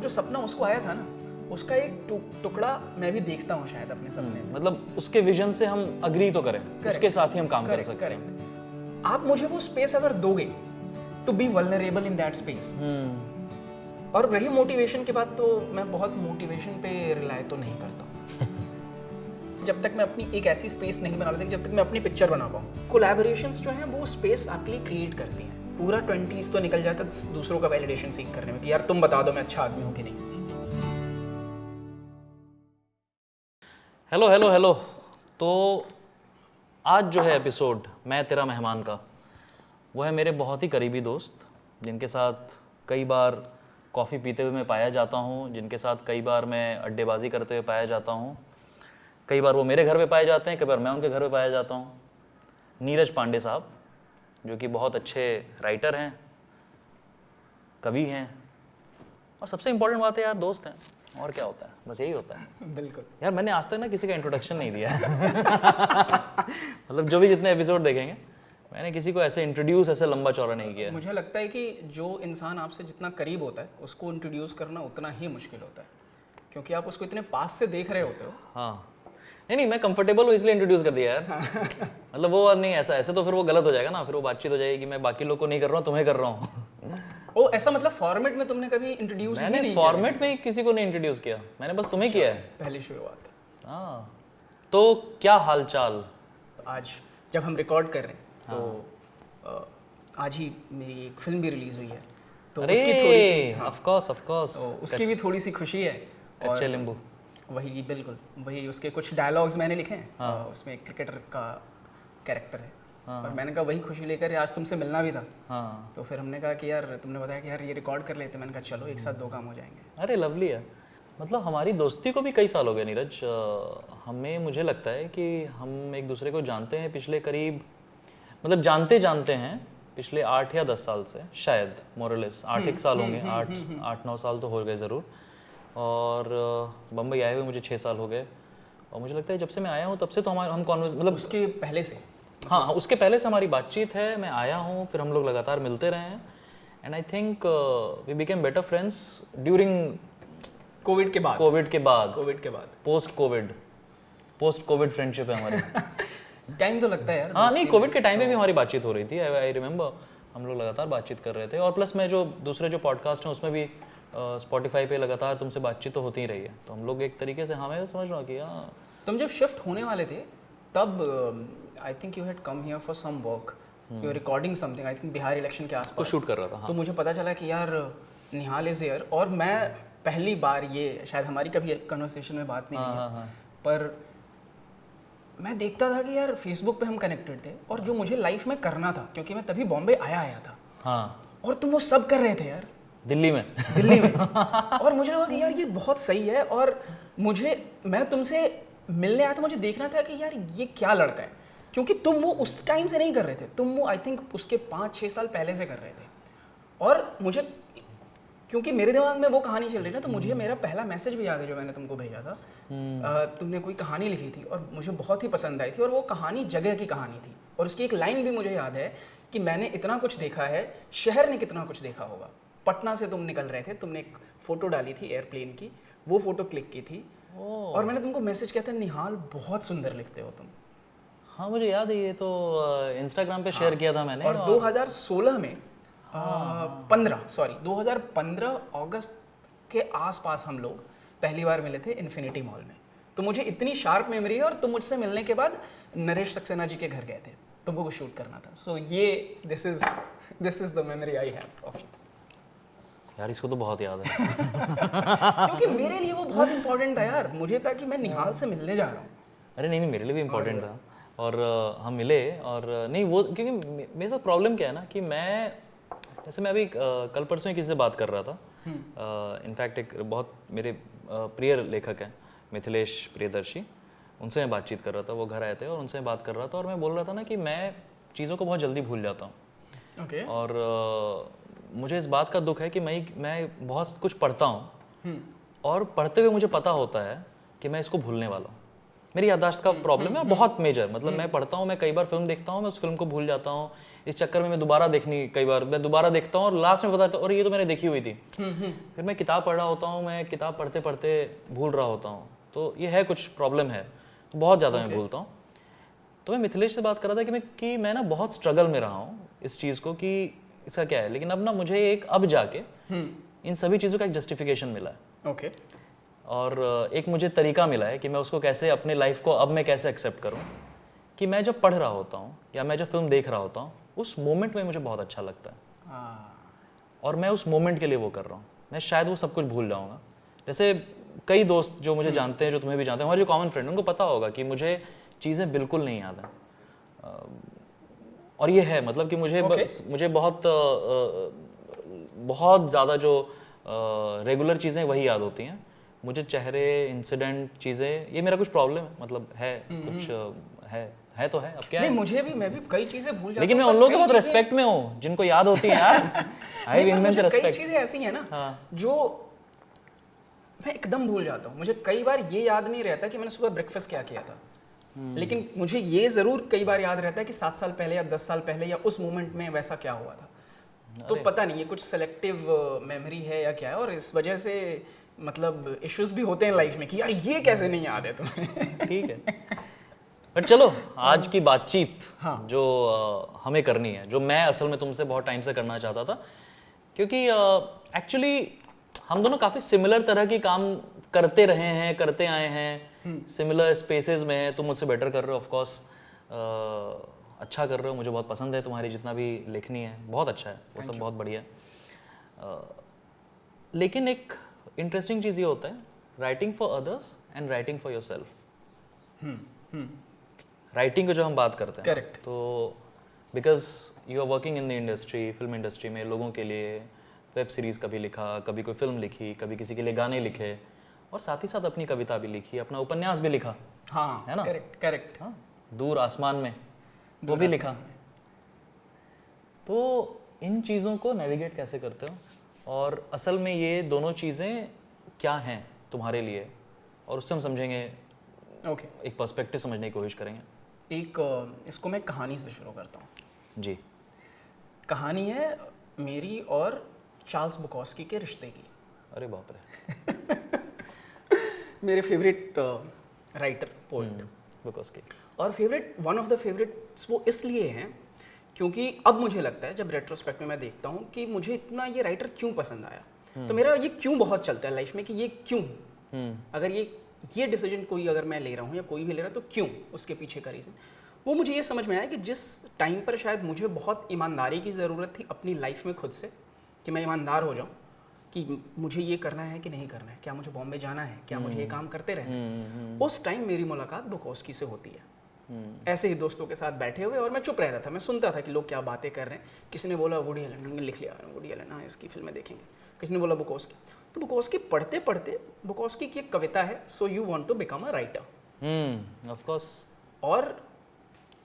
जो सपना उसको आया था ना, उसका एक टुकड़ा मैं भी देखता हूँ शायद अपने सपने में। मतलब उसके विजन से हम अग्री तो करें, उसके साथ ही हम काम कर सकते हैं। करेक्ट। आप मुझे वो स्पेस अगर दोगे to be vulnerable in that space, और रही मोटिवेशन की बात, तो मैं बहुत मोटिवेशन पे रिलाय तो नहीं करता हूँ। जब तक मैं अपनी एक ऐसी स्पेस नहीं बना लेती, जब तक मैं अपनी पिक्चर बना पाऊँ। कोलैबोरेशंस जो हैं वो स्पेस आपके लिए क्रिएट करती हैं। पूरा 20s तो निकल जाता है दूसरों का वैलिडेशन सीख करने में कि यार तुम बता दो मैं अच्छा आदमी हूँ कि नहीं। Hello hello hello. तो आज जो है एपिसोड मैं तेरा मेहमान का, वो है मेरे बहुत ही करीबी दोस्त, जिनके साथ कई बार कॉफ़ी पीते हुए मैं पाया जाता हूँ, जिनके साथ कई बार मैं अड्डेबाजी करते हुए पाया जाता हूँ। कई बार वो मेरे घर पे पाए जाते हैं, कई बार मैं उनके घर पे पाया जाता हूँ। नीरज पांडे साहब, जो कि बहुत अच्छे राइटर हैं, कवि हैं, और सबसे इम्पोर्टेंट बात है यार, दोस्त हैं। और क्या होता है, बस यही होता है। बिल्कुल यार मैंने आज तक ना किसी का इंट्रोडक्शन नहीं दिया है। मतलब जो भी जितने एपिसोड देखेंगे, मैंने किसी को ऐसे इंट्रोड्यूस ऐसे लंबा चौड़ा नहीं किया। मुझे लगता है कि जो इंसान आपसे जितना करीब होता है उसको इंट्रोड्यूस करना उतना ही मुश्किल होता है, क्योंकि आप उसको इतने पास से देख रहे होते हो। हाँ, नहीं मैं कंफर्टेबल हूँ इसलिए इंट्रोड्यूस कर दिया यार। मतलब वो बात नहीं, ऐसा ऐसे तो फिर वो गलत हो जाएगा ना, फिर वो बातचीत हो जाएगी कि मैं बाकी लोग को नहीं कर रहा हूँ, तुम्हें कर रहा हूँ। ओ ऐसा मतलब फॉर्मेट में तुमने कभी इंट्रोड्यूस ही नहीं मैंने किया? फॉर्मेट में किसी को नहीं इंट्रोड्यूस किया, मैंने बस तुम्हें किया है। पहली शुरुआत। हाँ, तो क्या हाल चाल? आज जब हम रिकॉर्ड कर रहे हैं तो आज ही मेरी एक फिल्म भी रिलीज हुई है, तो उसकी थोड़ी सी ऑफ कोर्स उसकी भी थोड़ी सी खुशी है। कच्चे नींबू, वही बिल्कुल वही, उसके कुछ डायलॉग्स मैंने लिखे हैं। उसमें एक क्रिकेटर का कैरेक्टर है, और मैंने कहा वही खुशी लेकर आज तुमसे मिलना भी था। हाँ। तो फिर हमने कहा कि यार तुमने बताया कि यार ये रिकॉर्ड कर लेते, मैंने कहा चलो एक साथ 2 काम हो जाएंगे। अरे लवली है। मतलब हमारी दोस्ती को भी कई साल हो गए नीरज। हमें मुझे लगता है कि हम एक दूसरे को जानते हैं पिछले करीब, मतलब जानते हैं पिछले 8 या 10 साल से, शायद मोरलेस 8 साल होंगे, 8-9 साल तो हो गए ज़रूर। और बम्बई आए हुए मुझे 6 साल हो गए, और मुझे लगता है जब से मैं आया हूँ तब से तो हम कॉन्वर्स, मतलब उसके पहले से, हाँ उसके पहले से हमारी बातचीत है। मैं आया हूँ, फिर हम लोग लगातार मिलते रहे हैं, and I think we became better friends during COVID के बाद पोस्ट कोविड फ्रेंडशिप है हमारी। टाइम तो लगता है यार। हाँ नहीं, कोविड के टाइम पे भी हमारी बातचीत हो रही थी, आई रिमेंबर। हम लोग लगातार बातचीत कर रहे थे, और प्लस मैं जो दूसरे जो पॉडकास्ट हैं उसमें भी स्पॉटिफाई पे लगातार तुमसे बातचीत तो होती ही रही है, तो हम लोग एक तरीके से, हाँ मैं समझ रहा हूँ कि हाँ। तुम जब शिफ्ट होने वाले थे तब I think you had come here for some work, you are recording something, I think Bihar election के आसपास कुछ शूट कर रहा था। हाँ। तो मुझे पता चला कि यार निहाल इज हियर, और मैं पहली बार, ये शायद हमारी कभी कन्वर्सेशन में बात नहीं हुई है, पर मैं देखता था कि यार फेसबुक पे हम कनेक्टेड थे, और जो मुझे लाइफ में करना था, क्योंकि मैं तभी बॉम्बे आया था। हाँ। और तुम वो सब कर रहे थे यार दिल्ली में। और मुझे लगा कि यार ये बहुत सही है, और मैं तुमसे मिलने आया था, मुझे देखना था कि यार ये क्या लड़का है, क्योंकि तुम वो उस टाइम से नहीं कर रहे थे, तुम वो आई थिंक उसके 5-6 साल पहले से कर रहे थे। और मुझे, क्योंकि मेरे दिमाग में वो कहानी चल रही ना, तो मुझे मेरा पहला मैसेज भी याद है जो मैंने तुमको भेजा था। तुमने कोई कहानी लिखी थी और मुझे बहुत ही पसंद आई थी, और वो कहानी जगह की कहानी थी, और उसकी एक लाइन भी मुझे याद है कि मैंने इतना कुछ देखा है, शहर ने कितना कुछ देखा होगा। पटना से तुम निकल रहे थे, तुमने एक फ़ोटो डाली थी एयरप्लेन की, वो फ़ोटो क्लिक की थी, और मैंने तुमको मैसेज किया था, निहाल बहुत सुंदर लिखते हो तुम। हाँ मुझे याद है, ये तो इंस्टाग्राम पे शेयर किया था मैंने। और 2016 में 2015 अगस्त के आसपास हम लोग पहली बार मिले थे इन्फिनिटी मॉल में। तो मुझे इतनी शार्प मेमोरी है, और तुम मुझसे मिलने के बाद नरेश सक्सेना जी के घर गए थे, तुमको कुछ शूट करना था। सो ये this is the memory I have of you. यार इसको तो बहुत याद है। क्योंकि मेरे लिए वो बहुत इंपॉर्टेंट था यार, मुझे था कि मैं निहाल से मिलने जा रहा हूँ। अरे नहीं मेरे लिए भी इम्पोर्टेंट था, और हम मिले, और नहीं वो, क्योंकि मेरे साथ प्रॉब्लम क्या है ना कि मैं, जैसे मैं अभी कल परसों ही किसी से बात कर रहा था, इनफैक्ट एक बहुत मेरे प्रिय लेखक हैं मिथिलेश प्रियदर्शी, उनसे मैं बातचीत कर रहा था। वो घर आए थे और उनसे मैं बात कर रहा था, और मैं बोल रहा था ना कि मैं चीज़ों को बहुत जल्दी भूल जाता हूँ। okay. और मुझे इस बात का दुख है कि मैं बहुत कुछ पढ़ता हूँ, और पढ़ते हुए मुझे पता होता है कि मैं इसको भूलने वाला हूँ। मेरी याददाश्त का प्रॉब्लम है बहुत मेजर, मतलब मैं पढ़ता हूँ, मैं कई बार फिल्म देखता हूँ, मैं उस फिल्म को भूल जाता हूँ, इस चक्कर में मैं दोबारा देखनी, कई बार मैं दोबारा देखता हूँ और लास्ट में पता चलता है और ये तो मैंने देखी हुई थी। फिर मैं किताब पढ़ रहा होता हूँ, मैं किताब पढ़ते पढ़ते भूल रहा होता हूँ, तो ये है कुछ प्रॉब्लम है, तो बहुत ज़्यादा मैं भूलता हूँ। तो मैं मिथिलेश से बात कर रहा था कि मैं ना बहुत स्ट्रगल में रहा हूँ इस चीज़ को कि इसका क्या है, लेकिन अब ना मुझे एक अब जाके इन सभी चीज़ों का एक जस्टिफिकेशन मिला है। ओके। और एक मुझे तरीका मिला है कि मैं उसको कैसे अपने लाइफ को अब मैं कैसे एक्सेप्ट करूं, कि मैं जब पढ़ रहा होता हूं या मैं जब फिल्म देख रहा होता हूं उस मोमेंट में मुझे बहुत अच्छा लगता है और मैं उस मोमेंट के लिए वो कर रहा हूं। मैं शायद वो सब कुछ भूल जाऊंगा। जैसे कई दोस्त जो मुझे जानते हैं, जो तुम्हें भी जानते हैं, हमारे जो कॉमन फ्रेंड, उनको पता होगा कि मुझे चीज़ें बिल्कुल नहीं याद हैं। और ये है मतलब कि मुझे बहुत ज़्यादा जो रेगुलर चीज़ें वही याद होती हैं। मुझे चेहरे, इंसिडेंट, चीज़ें, ये मेरा कुछ प्रॉब्लम है, मतलब है कुछ है तो है, अब क्या नहीं, है। मैं भी कई चीजें भूल जाता हूं, लेकिन मैं उन लोगों के बहुत रेस्पेक्ट में हूँ जिनको याद होती हैं यार। आई इमेंस रेस्पेक्ट। कई चीजें ऐसी हैं ना जो मैं एकदम भूल जाता हूँ। मुझे कई बार ये याद नहीं रहता कि मैंने सुबह ब्रेकफास्ट क्या किया था, लेकिन मुझे ये जरूर कई बार याद रहता है कि 7 साल पहले या 10 साल पहले या उस मोमेंट में वैसा क्या हुआ था। तो पता नहीं ये कुछ सेलेक्टिव मेमोरी है या क्या है, और इस वजह से मतलब इश्यूज भी होते हैं लाइफ में कि यार ये कैसे नहीं याद है तुम्हें। ठीक है, बट चलो आज की बातचीत जो हमें करनी है, जो मैं असल में तुमसे बहुत टाइम से करना चाहता था, क्योंकि एक्चुअली हम दोनों काफ़ी सिमिलर तरह की काम करते रहे हैं, करते आए हैं, सिमिलर स्पेसेस में हैं। तुम मुझसे बेटर कर रहे हो, ऑफ कोर्स अच्छा कर रहे हो, मुझे बहुत पसंद है तुम्हारी जितना भी लेखनी है, बहुत अच्छा है वो सब, बहुत बढ़िया है। लेकिन एक इंटरेस्टिंग चीज़ ये होता है, writing for others and writing for yourself. Writing की जो हम बात करते हैं, करेक्ट, तो because you are working in the industry, film industry में लोगों के लिए वेब सीरीज़ कभी लिखा, कभी कोई फिल्म लिखी, कभी किसी के लिए गाने लिखे, और साथ ही साथ अपनी कविता भी लिखी, अपना उपन्यास भी लिखा, हाँ है ना? करेक्ट। हाँ, दूर आसमान में वो भी लिखा। तो इन चीज़ों को नेविगेट कैसे करते हो, और असल में ये दोनों चीज़ें क्या हैं तुम्हारे लिए, और उससे हम समझेंगे, ओके, एक पर्सपेक्टिव समझने की कोशिश करेंगे। इसको मैं कहानी से शुरू करता हूँ। जी। कहानी है मेरी और चार्ल्स बुकॉस्की के रिश्ते की। अरे बाप रे। मेरे फेवरेट राइटर, पोएट बुकॉस्की। और वन ऑफ द फेवरेट्स वो इसलिए हैं क्योंकि अब मुझे लगता है, जब रेट्रोस्पेक्ट में मैं देखता हूँ, कि मुझे इतना ये राइटर क्यों पसंद आया। तो मेरा ये क्यों बहुत चलता है लाइफ में, कि ये क्यों, अगर ये डिसीजन कोई अगर मैं ले रहा हूँ या कोई भी ले रहा है, तो क्यों, उसके पीछे का रीज़न वो मुझे ये समझ में आया कि जिस टाइम पर शायद मुझे बहुत ईमानदारी की ज़रूरत थी अपनी लाइफ में खुद से, कि मैं ईमानदार हो जाऊँ कि मुझे ये करना है कि नहीं करना है, क्या मुझे बॉम्बे जाना है, क्या मुझे ये काम करते रहना है, उस टाइम मेरी मुलाकात बुकॉस्की से होती है। ऐसे ही दोस्तों के साथ बैठे हुए, और मैं चुप रहता था, मैं सुनता था कि लोग क्या बातें कर रहे हैं। किसी ने बोला वुडी एलन, ने लिख लिया वुडी एलन, हाँ इसकी फिल्में देखेंगे। किसी ने बोला बुकॉस्की, तो बुकॉस्की पढ़ते पढ़ते, बुकॉस्की की एक कविता है, so you want to become a writer. Of course. और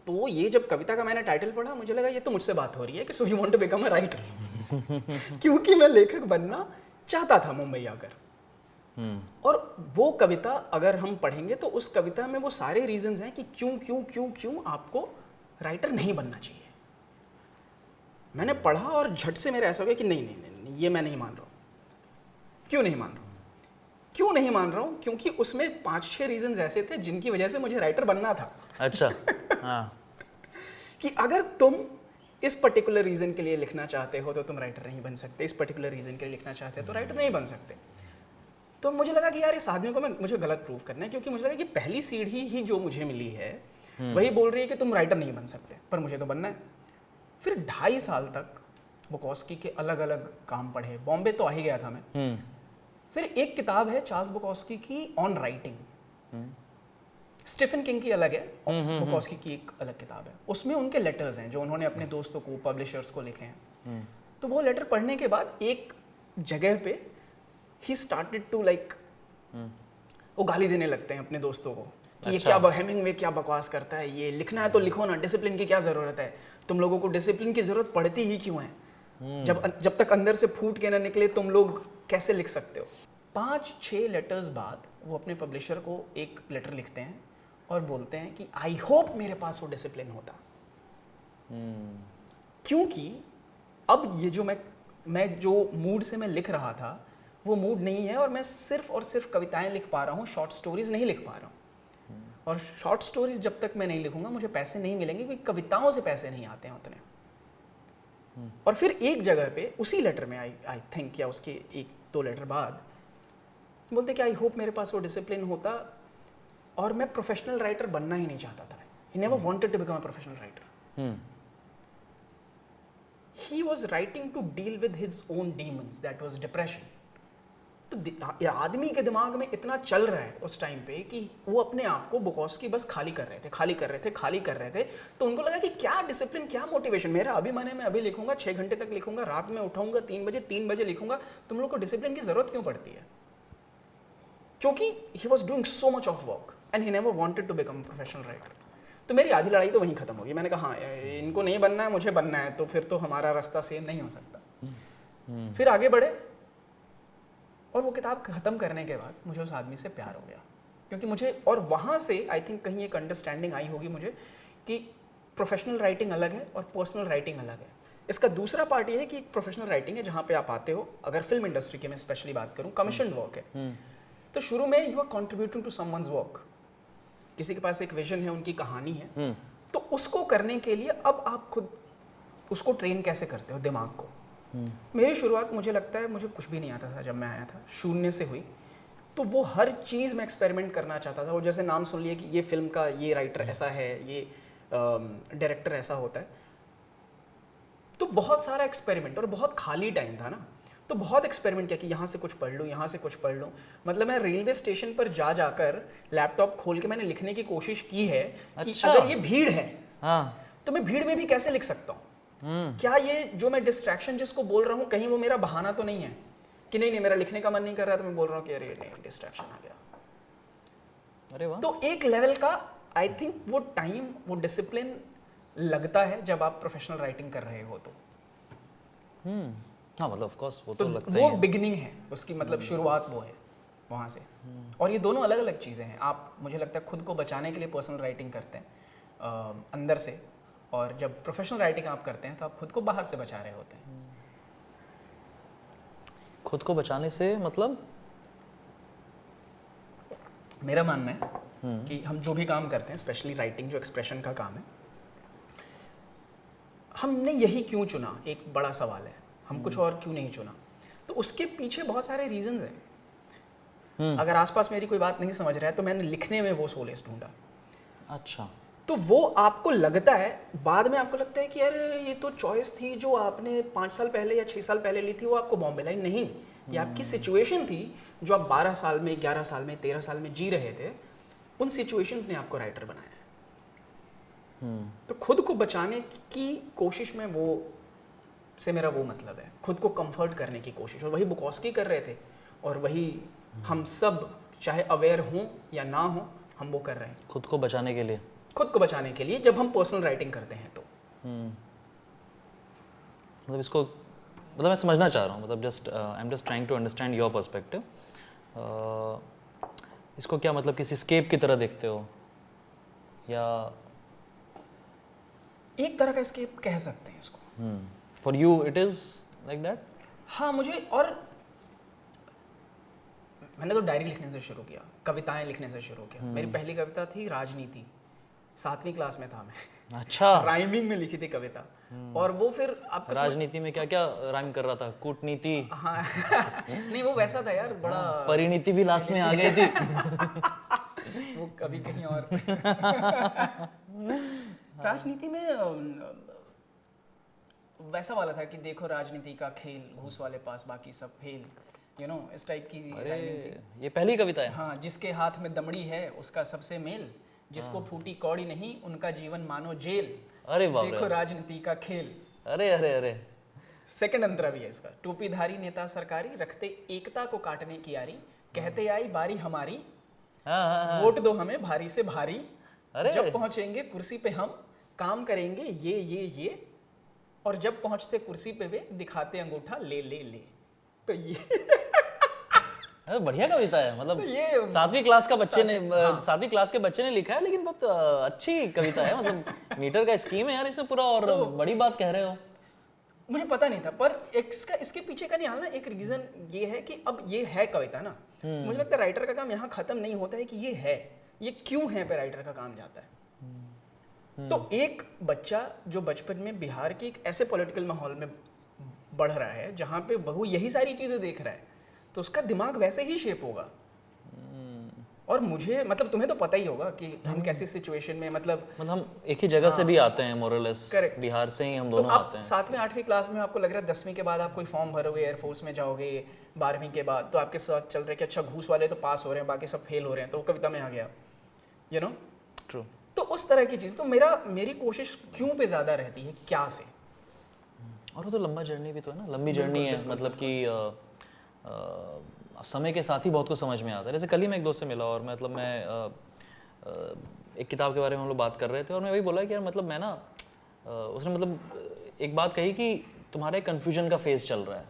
तो ये जब कविता का मैंने टाइटल पढ़ा, मुझे लगा ये तो मुझसे बात हो रही है कि so you want to become a writer, क्योंकि मैं लेखक बनना चाहता था मुंबई आकर। और वो कविता अगर हम पढ़ेंगे तो उस कविता में वो सारे रीजंस हैं कि क्यों क्यों क्यों क्यों आपको राइटर नहीं बनना चाहिए। मैंने पढ़ा और झट से मेरा ऐसा हो गया कि नहीं नहीं नहीं, नहीं ये मैं नहीं मान रहा हूँ। क्यों नहीं मान रहा हूँ? क्यों नहीं मान रहा हूँ? क्योंकि उसमें 5-6 रीजंस ऐसे थे जिनकी वजह से मुझे राइटर बनना था। अच्छा। हाँ। कि अगर तुम इस पर्टिकुलर रीजन के लिए लिखना चाहते हो तो तुम राइटर नहीं बन सकते, इस पर्टिकुलर रीजन के लिए लिखना चाहते हो तो राइटर नहीं बन सकते। तो मुझे लगा कि यार इस आदमी को मुझे गलत प्रूव करना है, क्योंकि मुझे लगा कि पहली सीढ़ी ही जो मुझे मिली है वही बोल रही है कि तुम राइटर नहीं बन सकते, पर मुझे तो बनना है। फिर 2.5 साल तक बुकॉस्की के अलग अलग काम पढ़े, बॉम्बे तो आ ही गया था मैं। फिर एक किताब है चार्ल्स बुकॉस्की की ऑन राइटिंग, स्टीफन किंग की अलग है, बुकॉस्की की एक अलग किताब है। उसमें उनके लेटर्स हैं जो उन्होंने अपने दोस्तों को, पब्लिशर्स को लिखे हैं। तो वो लेटर पढ़ने के बाद एक जगह पे ही स्टार्टेड टू लाइक, वो गाली देने लगते हैं अपने दोस्तों को कि ये क्या हेमिंगवे क्या बकवास करता है, ये लिखना है तो लिखो ना, डिसिप्लिन की क्या ज़रूरत है, तुम लोगों को डिसिप्लिन की ज़रूरत पड़ती ही क्यों है, जब तक अंदर से फूट के ना निकले तुम लोग कैसे लिख सकते हो। 5-6 लेटर्स बाद वो अपने पब्लिशर को एक लेटर लिखते हैं और बोलते हैं कि आई होप मेरे पास वो डिसिप्लिन होता। क्योंकि अब ये जो मैं जो मूड से मैं लिख रहा था वो मूड नहीं है, और मैं सिर्फ और सिर्फ कविताएं लिख पा रहा हूँ, शॉर्ट स्टोरीज नहीं लिख पा रहा हूँ। और शॉर्ट स्टोरीज जब तक मैं नहीं लिखूंगा मुझे पैसे नहीं मिलेंगे, क्योंकि कविताओं से पैसे नहीं आते हैं उतने। और फिर एक जगह पे उसी लेटर में आई थिंक, या उसके 1-2 लेटर बाद बोलते कि आई होप मेरे पास वो डिसिप्लिन होता, और मैं प्रोफेशनल राइटर बनना ही नहीं चाहता था। He never wanted to become a professional writer. He was writing to deal with his own demons, that was depression. तो आदमी के दिमाग में इतना चल रहा है उस टाइम पे कि वो अपने आप को बुकोस्की बस खाली कर रहे थे। तो उनको लगा कि क्या डिसिप्लिन, क्या मोटिवेशन, मेरा अभी मन है मैं अभी लिखूंगा, 6 घंटे तक लिखूंगा, रात में उठाऊंगा 3 बजे लिखूंगा। तुम लोग को डिसिप्लिन की जरूरत क्यों पड़ती है? क्योंकि he was doing so much of work and he never wanted to become professional writer. तो मेरी आधी लड़ाई तो वहीं खत्म हो गई। मैंने कहा हाँ, इनको नहीं बनना है, मुझे बनना है, तो फिर तो हमारा रास्ता सेम नहीं हो सकता। फिर आगे बढ़े, और वो किताब ख़त्म करने के बाद मुझे उस आदमी से प्यार हो गया, क्योंकि मुझे, और वहाँ से आई थिंक कहीं एक अंडरस्टैंडिंग आई होगी मुझे कि प्रोफेशनल राइटिंग अलग है और पर्सनल राइटिंग अलग है। इसका दूसरा पार्ट ये है कि एक प्रोफेशनल राइटिंग है जहाँ पे आप आते हो, अगर फिल्म इंडस्ट्री की मैं स्पेशली बात करूँ, कमीशन वर्क है। तो शुरू में you are contributing to someone's work, किसी के पास एक विजन है, उनकी कहानी है, तो उसको करने के लिए अब आप खुद उसको ट्रेन कैसे करते हो दिमाग को। मेरी शुरुआत, मुझे लगता है, मुझे कुछ भी नहीं आता था जब मैं आया था, शून्य से हुई। तो वो हर चीज़ में एक्सपेरिमेंट करना चाहता था। और जैसे नाम सुन लिया कि ये फिल्म का ये राइटर ऐसा है, ये डायरेक्टर ऐसा होता है, तो बहुत सारा एक्सपेरिमेंट, और बहुत खाली टाइम था ना, तो बहुत एक्सपेरिमेंट किया कि यहाँ से कुछ पढ़ लूँ, यहाँ से कुछ पढ़ लूँ। मतलब मैं रेलवे स्टेशन पर जाकर लैपटॉप खोल के मैंने लिखने की कोशिश की है कि अगर ये भीड़ है तो मैं भीड़ में भी कैसे लिख सकता हूँ। क्या ये जो मैं डिस्ट्रैक्शन जिसको बोल रहा हूँ, कहीं वो मेरा बहाना तो नहीं है कि नहीं मेरा लिखने का मन नहीं कर रहा, तो मैं बोल रहा हूँ कि अरे नहीं डिस्ट्रैक्शन आ गया। अरे वाह। तो एक लेवल का आई थिंक वो टाइम, वो डिसिप्लिन लगता है जब आप प्रोफेशनल राइटिंग कर रहे हो तो। हाँ, मतलब ऑफ कोर्स वो तो लगता ही वो है। बिगिनिंग है उसकी, मतलब शुरुआत वो है वहाँ से। और ये दोनों अलग अलग चीज़ें हैं। आप, मुझे लगता है, खुद को बचाने के लिए पर्सनल राइटिंग करते हैं अंदर से, और जब प्रोफेशनल राइटिंग आप करते हैं तो आप खुद को बाहर से बचा रहे होते हैं। खुद को बचाने से मतलब मेरा मानना है कि हम जो भी काम करते हैं, स्पेशली राइटिंग जो एक्सप्रेशन का काम है, हमने यही क्यों चुना, एक बड़ा सवाल है। हम कुछ और क्यों नहीं चुना? तो उसके पीछे बहुत सारे रीजंस हैं। अगर आसपास मेरी कोई बात नहीं समझ रहा है तो मैंने लिखने में वो सोलेस ढूंढा। अच्छा, तो वो आपको लगता है, बाद में आपको लगता है कि यार ये तो चॉइस थी जो आपने 5 साल पहले या 6 साल पहले ली थी, वो आपको बॉम्बे लाई नहीं, ये आपकी सिचुएशन थी जो आप 12 साल में, 11 साल में, 13 साल में जी रहे थे। उन सिचुएशंस ने आपको राइटर बनाया। तो खुद को बचाने की कोशिश में वो से मेरा वो मतलब है, खुद को कंफर्ट करने की कोशिश, और वही बुकोस्की कर रहे थे, और वही हम सब, चाहे अवेयर हों या ना हों, हम वो कर रहे हैं खुद को बचाने के लिए। खुद को बचाने के लिए जब हम पर्सनल राइटिंग करते हैं तो। मतलब इसको, मतलब मैं समझना चाह रहा हूँ, मतलब just I am just trying to understand your perspective. इसको क्या मतलब किसी स्केप की तरह देखते हो, या एक तरह का स्केप कह सकते हैं इसको। For you it is like that? हाँ, मुझे, और मैंने तो डायरी लिखने से शुरू किया, कविताएं लिखने से शुरू किया। मेरी पहली कविता थी राजनीति, 7वीं क्लास में था मैं। अच्छा। राइमिंग में लिखी थी कविता। और वो फिर आपको राजनीति में क्या क्या राइम कर रहा था? कूटनीति? हाँ नहीं वो वैसा था यार, बड़ा परिणीति भी लास्ट में आ गई थी। वो कभी कहीं और। राजनीति में वैसा वाला था कि देखो राजनीति का खेल, घूस वाले पास बाकी सब फेल, यू नो, इस टाइप की राइमिंग थी। ये पहली कविता है? हाँ, जिसके हाथ में दमड़ी है उसका सबसे मेल, जिसको फूटी कौड़ी नहीं उनका जीवन मानो जेल। अरे बाप रे, देखो राजनीति का खेल। अरे अरे अरे। सेकंड अंतरा भी है इसका। टोपीधारी नेता सरकारी रखते एकता को काटने की यारी, कहते आई बारी हमारी, वोट दो हमें भारी से भारी, जब पहुंचेंगे कुर्सी पे हम काम करेंगे ये, और जब पहुंचते कुर्सी पे वे दिखाते अंगूठा ले ले ले। तो ये अरे बढ़िया कविता है, मतलब ये सातवीं क्लास का बच्चे ने सातवीं क्लास के बच्चे ने लिखा है, लेकिन बहुत अच्छी कविता है। मतलब मीटर का स्कीम है यार इसमें पूरा, और बड़ी बात कह रहे हो। मुझे पता नहीं था, पर इसके पीछे का नहीं हाल ना, एक रीजन ये है कि अब ये है कविता ना, मुझे लगता है राइटर का काम यहाँ खत्म नहीं होता है कि ये है, ये क्यों है पे राइटर का काम जाता है। तो एक बच्चा जो बचपन में बिहार के एक ऐसे पॉलिटिकल माहौल में बढ़ रहा है जहाँ पे वो यही सारी चीजें देख रहा है, तो उसका दिमाग वैसे ही शेप होगा। और मुझे मतलब तुम्हें तो पता ही होगा कि हम कैसी सिचुएशन में मतलब हम एक ही जगह से भी आते हैं, मोरलेस बिहार से ही हम दोनों आते हैं। 7वीं 8वीं क्लास में आपको लग रहा है 10वीं के बाद आप कोई फॉर्म भरोगे, एयरफोर्स में जाओगे, 12वीं के बाद तो आपके साथ चल रहे कि अच्छा घूस वाले तो पास हो रहे हैं, बाकी सब फेल हो रहे हैं, तो वो कविता में आ गया, यू नो। ट्रू। तो उस तरह की चीज़, तो मेरी कोशिश क्यों पे ज़्यादा रहती है, क्या से। और वो तो लंबा जर्नी भी तो है ना, लंबी जर्नी है, मतलब कि समय के साथ ही बहुत कुछ समझ में आता है। जैसे कल ही मैं एक दोस्त से मिला और मतलब मैं एक किताब के बारे में हम लोग बात कर रहे थे, और मैं वही बोला कि यार मतलब मैं ना उसने मतलब एक बात कही कि तुम्हारे कन्फ्यूजन का फेज चल रहा है।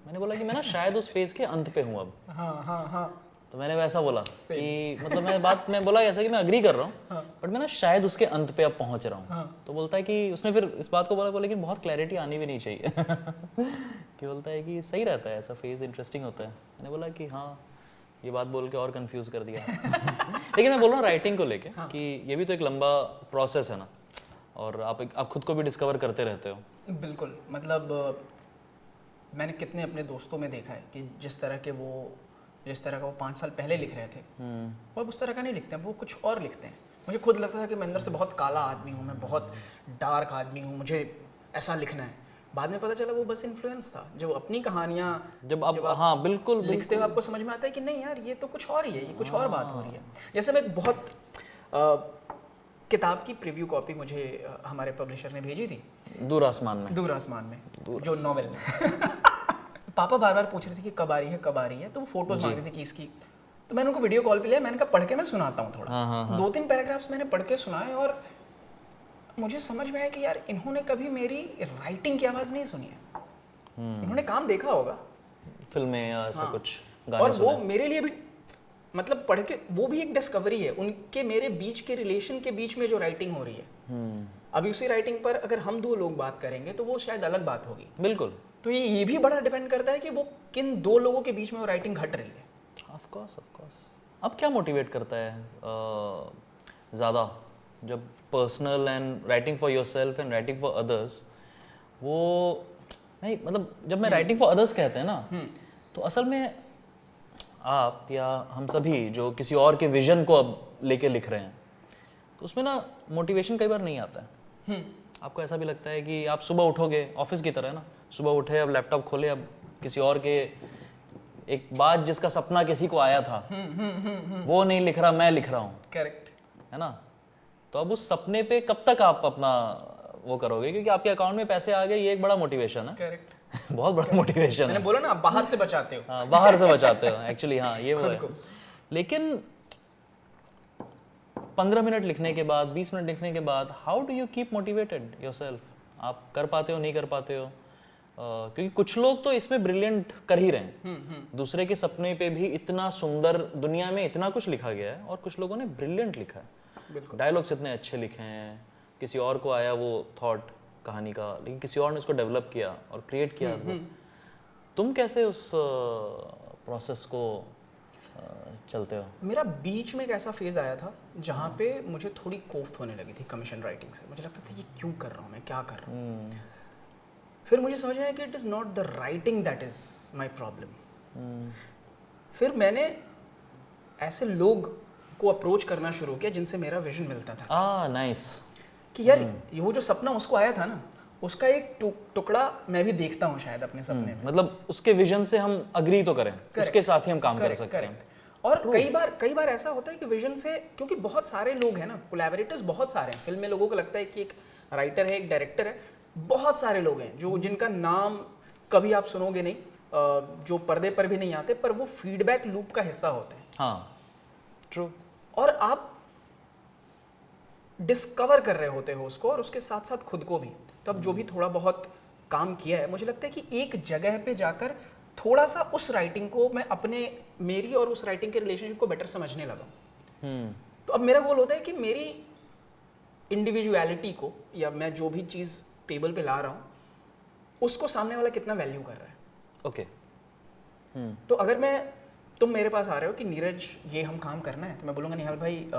मैंने बोला कि मैं ना शायद उस फेज के अंत पे हूँ अब। हाँ। तो मैंने वैसा बोला कि मतलब मैं बोला ऐसा कि मैं अग्री कर रहा हूँ, बट मैं ना शायद उसके अंत पे अब पहुंच रहा हूँ। तो बोलता है कि उसने फिर इस बात को बोला लेकिन बहुत क्लैरिटी आनी भी नहीं चाहिए कि बोलता है कि सही रहता है ऐसा फेज, इंटरेस्टिंग होता है। मैंने बोला कि हाँ, ये बात बोल के और कंफ्यूज कर दिया लेकिन मैं बोल रहा हूँ राइटिंग को लेके कि ये भी तो एक लंबा प्रोसेस है ना, और आप खुद को भी डिस्कवर करते रहते हो। बिल्कुल, मतलब मैंने कितने अपने दोस्तों में देखा है कि जिस तरह का वो 5 साल पहले लिख रहे थे, वो अब उस तरह का नहीं लिखते हैं, वो कुछ और लिखते हैं। मुझे खुद लगता था कि मैं अंदर से बहुत काला आदमी हूँ, मैं बहुत डार्क आदमी हूँ, मुझे ऐसा लिखना है। बाद में पता चला वो बस इन्फ्लुएंस था। जब अपनी कहानियाँ जब आप हाँ बिल्कुल लिखते हुए आपको समझ में आता है कि नहीं यार ये तो कुछ और ही है, ये कुछ और बात हो रही है। जैसे मैं एक बहुत किताब की प्रीव्यू कॉपी मुझे हमारे पब्लिशर ने भेजी थी, दूर आसमान में जो नॉवेल पापा बार बार पूछ रहे थे कि कब आ रही है, तो वो फोटोज मांग रहे थे कि इसकी। तो मैंने उनको वीडियो कॉल पे लिया, मैंने कहा पढ़ के मैं सुनाता हूँ थोड़ा। 2-3 पैराग्राफ्स मैंने पढ़ के सुनाए और मुझे समझ में आया कि यार इन्होंने कभी मेरी राइटिंग की आवाज़ नहीं सुनी है। इन्होंने काम देखा होगा फिल्में या ऐसा कुछ गाने, और वो मेरे लिए भी मतलब पढ़ के वो भी एक डिस्कवरी है, उनके मेरे बीच के रिलेशन के बीच में जो राइटिंग हो रही है। अभी उसी राइटिंग पर अगर हम 2 लोग बात करेंगे तो वो शायद अलग बात होगी। बिल्कुल। तो ये भी बड़ा डिपेंड करता है कि वो किन 2 लोगों के बीच में वो राइटिंग घट रही है। Of course. अब क्या मोटिवेट करता है ज़्यादा, जब personal and writing for yourself and writing for others? वो नहीं, मतलब जब मैं राइटिंग फॉर अदर्स कहते हैं ना, तो असल में आप या हम सभी जो किसी और के विजन को अब लेके लिख रहे हैं, तो उसमें ना मोटिवेशन कई बार नहीं आता है। आपको ऐसा भी लगता है कि आप सुबह उठोगे, ऑफिस की तरह ना, सुबह उठे, अब लैपटॉप खोले, अब किसी और के एक बात जिसका सपना किसी को आया था वो नहीं लिख रहा, मैं लिख रहा हूँ। करेक्ट है ना? तो अब उस सपने पे कब तक आप अपना वो करोगे, क्योंकि आपके अकाउंट में पैसे आ गए, ये एक बड़ा मोटिवेशन है। करेक्ट बहुत बड़ा मोटिवेशन है। मैंने बोला ना, आप बाहर से बचाते हो। हाँ, बाहर से बचाते हो एक्चुअली। हाँ, ये वो है। लेकिन 15 मिनट लिखने के बाद, 20 मिनट लिखने के बाद, how do you keep motivated yourself? आप कर पाते हो, नहीं कर पाते हो? क्योंकि कुछ लोग तो इसमें ब्रिलियंट कर ही रहे हैं। दूसरे के सपने पे भी इतना सुंदर, दुनिया में इतना कुछ लिखा गया है और कुछ लोगों ने ब्रिलियंट लिखा है। डायलॉग्स इतने अच्छे लिखे हैं, किसी और को आया वो थॉट कहानी का, लेकिन किसी और ने उसको डेवलप किया और क्रिएट किया। तुम कैसे उस प्रोसेस को चलते हो? मेरा बीच में एक ऐसा फेज आया था जहाँ पे मुझे थोड़ी कोफ्त होने लगी थी कमीशन राइटिंग से। मुझे लगता था ये क्यों कर रहा हूँ मैं, क्या कर रहा हूँ। फिर मुझे समझ आया कि it is not the writing that is my problem. फिर मैंने ऐसे लोग को अप्रोच करना शुरू किया जिनसे मेरा विजन मिलता था। नाइस। कि यार वो जो सपना उसको आया था ना, उसका एक टुकड़ा मैं भी देखता हूँ शायद अपने सपने में। मतलब उसके विजन से हम अग्री तो करें, उसके साथ ही हम काम कर सकते हैं। और कई बार ऐसा होता है कि विजन से, क्योंकि बहुत सारे लोग हैं ना, कोलैबोरेटर्स बहुत सारे हैं। फिल्म में लोगों को लगता है कि एक राइटर है, एक डायरेक्टर है, बहुत सारे लोग हैं जो जिनका नाम कभी आप सुनोगे नहीं, जो पर्दे पर भी नहीं आते, पर वो फीडबैक लूप का हिस्सा होते हैं। हाँ, ट्रू। और आप डिस्कवर कर रहे होते हो उसको, और उसके साथ साथ खुद को भी। तो अब जो भी थोड़ा बहुत काम किया है, मुझे लगता है कि एक जगह पे जाकर थोड़ा सा उस राइटिंग को मैं मेरी और उस राइटिंग के रिलेशनशिप को बेटर समझने लगा। तो अब मेरा गोल होता है कि मेरी इंडिविजुअलिटी को, या मैं जो भी चीज़ टेबल पे ला रहा हूँ, उसको सामने वाला कितना वैल्यू कर रहा है। ओके। तो अगर तुम मेरे पास आ रहे हो कि नीरज ये हम काम करना है, तो मैं बोलूँगा निहाल भाई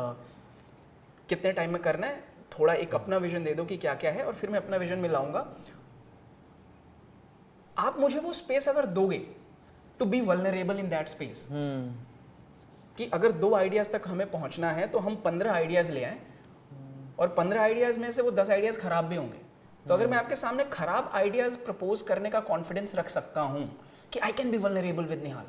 कितने टाइम में करना है, थोड़ा एक अपना विजन दे दो कि क्या क्या है, और फिर मैं अपना विजन में लाऊंगा। आप मुझे वो स्पेस अगर दोगे to be vulnerable in that space, कि अगर 2 आइडियाज तक हमें पहुंचना है तो हम 15 आइडियाज ले आए, और 15 आइडियाज में से वो 10 आइडियाज खराब भी होंगे। तो अगर मैं आपके सामने खराब आइडियाज प्रपोज करने का कॉन्फिडेंस रख सकता हूं कि I can be vulnerable with Nihal,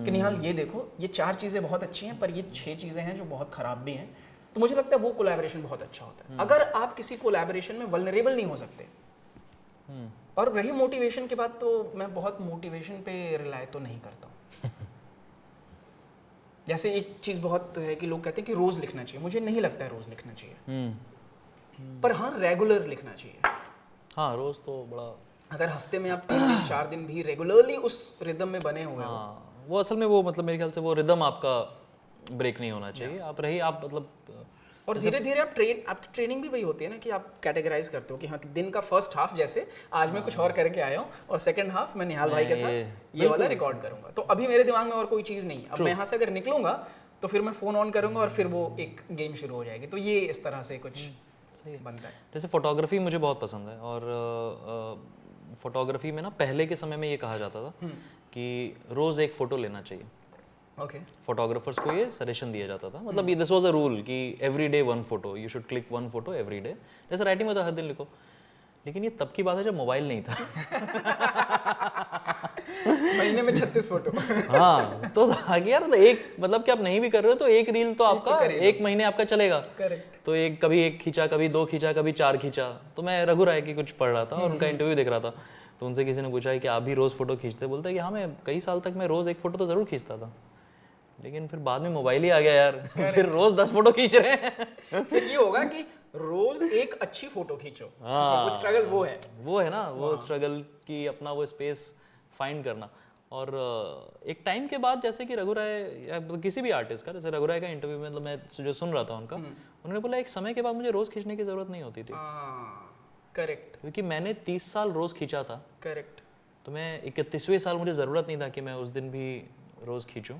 कि निहाल ये देखो, ये 4 चीज़ें बहुत अच्छी हैं, पर ये 6 चीज़ें हैं जो बहुत खराब भी हैं, तो मुझे लगता है वो कोलैबोरेशन बहुत अच्छा होता है। अगर आप किसी कोलैबोरेशन में वल्नरेबल नहीं हो सकते, और रही मोटिवेशन की बात, तो मैं बहुत मोटिवेशन पे रिलाय तो नहीं करता हूँ। जैसे एक चीज़ बहुत है कि लोग कहते हैं कि रोज़ लिखना चाहिए, मुझे नहीं लगता है रोज़ लिखना चाहिए, पर हाँ रेगुलर लिखना चाहिए। हाँ, रोज़ तो बड़ा, अगर हफ्ते में आप 3 दिन 4 दिन भी रेगुलरली उस रिदम में बने हुए हो, हाँ, वो असल में वो मतलब मेरे ख्याल से वो रिदम आपका ब्रेक नहीं होना चाहिए। आप मतलब, और धीरे धीरे आपकी ट्रेनिंग भी वही होती है ना कि आप कैटेगराइज करते हो कि हाँ, दिन का फर्स्ट हाफ जैसे आज मैं कुछ और करके आया हूँ, और सेकंड हाफ मैं निहाल भाई के साथ ये वाला रिकॉर्ड करूंगा। तो अभी मेरे दिमाग में और कोई चीज़ नहीं है। अब मैं यहाँ से अगर निकलूंगा तो फिर मैं फ़ोन ऑन करूंगा और फिर वो एक गेम शुरू हो जाएगी। तो ये इस तरह से कुछ सही बनता है। जैसे फोटोग्राफी मुझे बहुत पसंद है, और फोटोग्राफी में ना पहले के समय में ये कहा जाता था कि रोज़ एक फ़ोटो लेना चाहिए। ओके। फोटोग्राफर्स को ये सजेशन दिया जाता था, मतलब दिस वाज अ रूल कि every day 1 photo, you should click 1 photo every day. जैसे राइटिंग में तो हर दिन लिखो, लेकिन ये तब की बात है जब मोबाइल नहीं था। महीने में 36 फोटो। हाँ, तो आगे यार, तो एक मतलब कि आप नहीं भी कर रहे हो तो एक रील तो आपका एक महीने आपका चलेगा। करेक्ट। तो कभी एक खींचा, कभी 2 खींचा, कभी 4 खींचा। तो मैं रघु राय की कुछ पढ़ रहा था और उनका इंटरव्यू देख रहा था, तो उनसे किसी ने पूछा है कि आप भी रोज़ फोटो खींचते? बोलते हैं कि हाँ, मैं कई साल तक मैं रोज़ एक फोटो तो ज़रूर खींचता था, लेकिन फिर बाद में मोबाइल ही आ गया यार। फिर रोज 10 फोटो खींच रहे हैं। फिर ये होगा कि रोज एक अच्छी फोटो खींचो। हाँ, वो स्ट्रगल वो है ना, वो स्ट्रगल की अपना वो स्पेस फाइंड करना। और एक टाइम के बाद, जैसे कि रघु राय या किसी भी आर्टिस्ट का, जैसे रघु राय का इंटरव्यू में मतलब मैं जो सुन रहा था उनका, उन्होंने बोला एक समय के बाद मुझे रोज खींचने की जरूरत नहीं होती थी। करेक्ट। क्योंकि मैंने 30 साल रोज खींचा था। करेक्ट। तो मैं 31वें साल मुझे जरूरत नहीं था कि मैं उस दिन भी रोज खींचूं,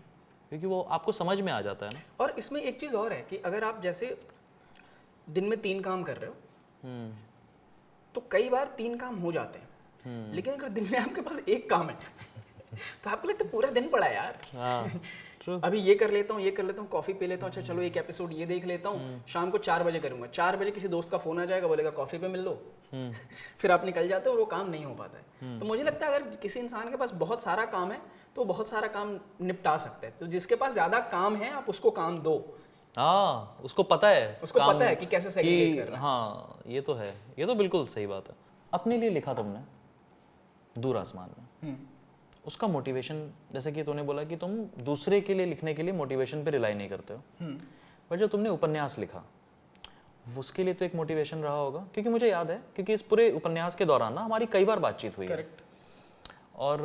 क्योंकि वो आपको समझ में आ जाता है ना। और इसमें एक चीज़ और है कि अगर आप जैसे दिन में 3 काम कर रहे हो, तो कई बार 3 काम हो जाते हैं, लेकिन अगर दिन में आपके पास 1 काम है तो आपको लगता है पूरा दिन पड़ा यार। हाँ, ट्रू। अभी ये कर लेता हूँ, कॉफ़ी पी लेता हूँ, अच्छा चलो एक एपिसोड ये देख लेता हूँ, शाम को 4 बजे करूँगा। 4 बजे किसी दोस्त का फ़ोन आ जाएगा, बोलेगा कॉफ़ी पे मिल लो। फिर आप निकल जाते हो और वो काम नहीं हो पाता है। तो मुझे लगता है अगर किसी इंसान के पास बहुत सारा काम है तो बहुत सारा काम निपटा सकता है। तो जिसके पास ज़्यादा काम है आप उसको काम दो। हाँ, उसको पता है कि कैसे सेग्रीगेट करना है। हाँ, ये तो है, ये तो बिल्कुल सही बात है। अपने लिए लिखा तुमने दूर आसमान में, उसका मोटिवेशन, जैसे कि तूने बोला कि तुम दूसरे के लिए लिखने के लिए मोटिवेशन पे रिलाई नहीं करते हो, बट जब तुमने उपन्यास लिखा उसके लिए तो एक मोटिवेशन रहा होगा। क्योंकि मुझे याद है, क्योंकि इस पूरे उपन्यास के दौरान ना हमारी कई बार बातचीत हुई है। और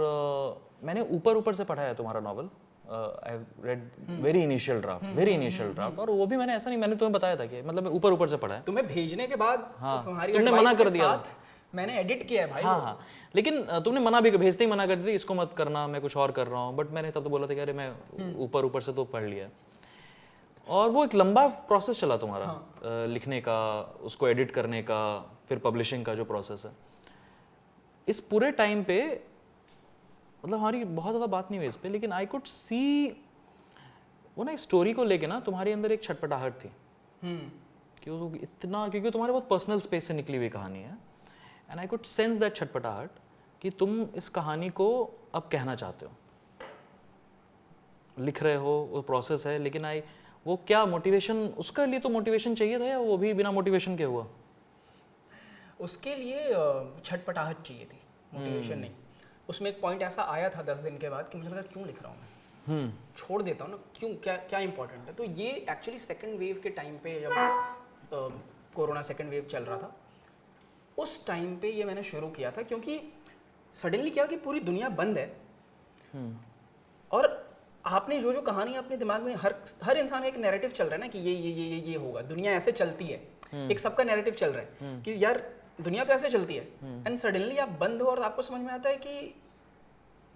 मैंने ऊपर से पढ़ा है तुम्हारा novel, I read very initial draft, और वो भी मैंने ऐसा नहीं, मैंने तुम्हें बताया था कि मतलब ऊपर से पढ़ा है। तुम्हें भेजने के बाद हाँ, तुम्हारी तुमने मना कर दिया था। मैंने एडिट किया है भाई। हाँ, लेकिन तुमने मना भी, भेजते ही मना कर दी, इसको मत करना, मैं कुछ और कर रहा हूँ। बट मैंने तब तो बोला था कि अरे मैं ऊपर से तो पढ़ लिया। और वो एक लंबा प्रोसेस चला तुम्हारा, लिखने का, उसको एडिट करने का, फिर पब्लिशिंग का जो प्रोसेस है। इस पूरे टाइम पे मतलब हमारी बहुत ज़्यादा बात नहीं हुई इस पे, लेकिन आई कुड सी वो ना, एक स्टोरी को लेके ना तुम्हारे अंदर एक छटपटाहट थी कि वो इतना, क्योंकि तुम्हारे बहुत पर्सनल स्पेस से निकली हुई कहानी है, and I could sense that छटपटाहट कि तुम इस कहानी को अब कहना चाहते हो, लिख रहे हो, वो प्रोसेस है। लेकिन वो क्या मोटिवेशन, उसके लिए तो मोटिवेशन चाहिए था, या वो भी बिना मोटिवेशन के हुआ? उसके लिए छटपटाहट चाहिए थी, मोटिवेशन नहीं। उसमें एक पॉइंट ऐसा आया था 10 दिन के बाद कि मुझे लगा क्यों लिख रहा हूँ मैं, छोड़ देता हूँ ना, क्यों, क्या इंपॉर्टेंट है। तो ये एक्चुअली सेकंड वेव के टाइम पे, जब कोरोना सेकंड वेव चल रहा था, उस टाइम पे ये मैंने शुरू किया था। क्योंकि सडनली क्या कि पूरी दुनिया बंद है और आपने जो जो कहानी अपने दिमाग में हर इंसान का एक नैरेटिव चल रहा है ना कि ये होगा, दुनिया ऐसे चलती है, एक सबका नैरेटिव चल रहा है कि यार दुनिया तो ऐसे चलती है, एंड सडनली आप बंद हो और आपको समझ में आता है कि